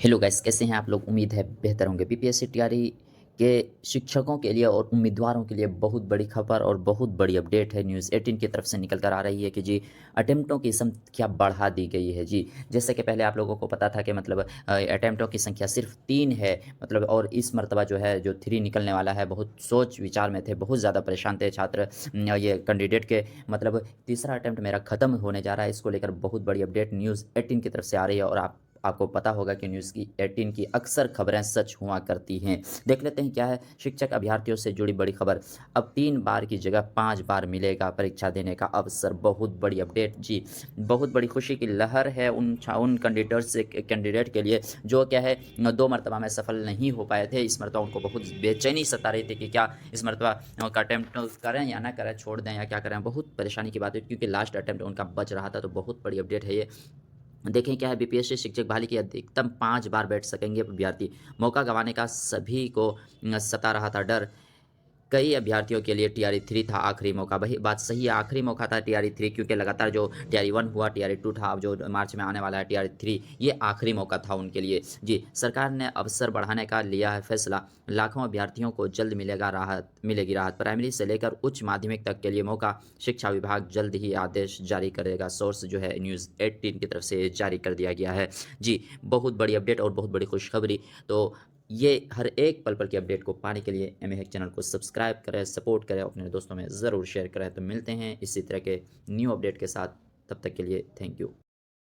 Hello guys, कैसे हैं आप लोग? उम्मीद है बेहतर होंगे। बीपीएससी टीआरई के शिक्षकों के लिए और उम्मीदवारों के लिए बहुत बड़ी खबर और बहुत बड़ी अपडेट है। न्यूज़ 18 की तरफ से निकल कर आ रही है कि जी अटेम्प्टों की संख्या बढ़ा दी गई है जी। जैसे कि पहले आप लोगों को पता था कि मतलब अटेम्प्टों की संख्या सिर्फ 3 है मतलब, और इस मर्तबा जो है जो 3 निकलने वाला है। बहुत सोच विचार में थे, बहुत ज़्यादा परेशान थे छात्र, ये कैंडिडेट के मतलब तीसरा अटेम्प्ट मेरा ख़त्म होने जा रहा है। इसको लेकर बहुत बड़ी अपडेट न्यूज़ 18 की तरफ से आ रही है और आपको पता होगा कि न्यूज़ की 18 की अक्सर खबरें सच हुआ करती हैं। देख लेते हैं क्या है शिक्षक अभ्यर्थियों से जुड़ी बड़ी खबर। अब 3 बार की जगह 5 बार मिलेगा परीक्षा देने का अवसर। बहुत बड़ी अपडेट जी। बहुत बड़ी खुशी की लहर है उन कैंडिडेट के लिए जो क्या है 2 मरतबा में सफल नहीं हो पाए थे। इस मरतबा उनको बहुत बेचैनी सता रही थी कि क्या इस मरतबा का अटेम्प्ट करें या ना करें, छोड़ दें या क्या करें। बहुत परेशानी की बात है क्योंकि लास्ट अटेम्प्ट उनका बच रहा था। तो बहुत बड़ी अपडेट है ये। देखें क्या है, बीपीएससी शिक्षक बहाली की अधिकतम 5 बार बैठ सकेंगे अभ्यर्थी। मौका गंवाने का सभी को सता रहा था डर। कई अभ्यर्थियों के लिए टीआरई 3 था आखिरी मौका। वही बात सही है, आखिरी मौका था टीआरई 3, क्योंकि लगातार जो टीआरई 1 हुआ, टीआरई 2 था, अब जो मार्च में आने वाला है टीआरई 3, ये आखिरी मौका था उनके लिए जी। सरकार ने अवसर बढ़ाने का लिया है फैसला। लाखों अभ्यर्थियों को जल्द मिलेगी राहत। प्राइमरी से लेकर उच्च माध्यमिक तक के लिए मौका। शिक्षा विभाग जल्द ही आदेश जारी करेगा। सोर्स जो है न्यूज़ 18 की तरफ से जारी कर दिया गया है जी। बहुत बड़ी अपडेट और बहुत बड़ी खुशखबरी। तो ये हर एक पल पल की अपडेट को पाने के लिए एम ए हैक चैनल को सब्सक्राइब करें, सपोर्ट करें, अपने दोस्तों में ज़रूर शेयर करें। तो मिलते हैं इसी तरह के न्यू अपडेट के साथ। तब तक के लिए थैंक यू।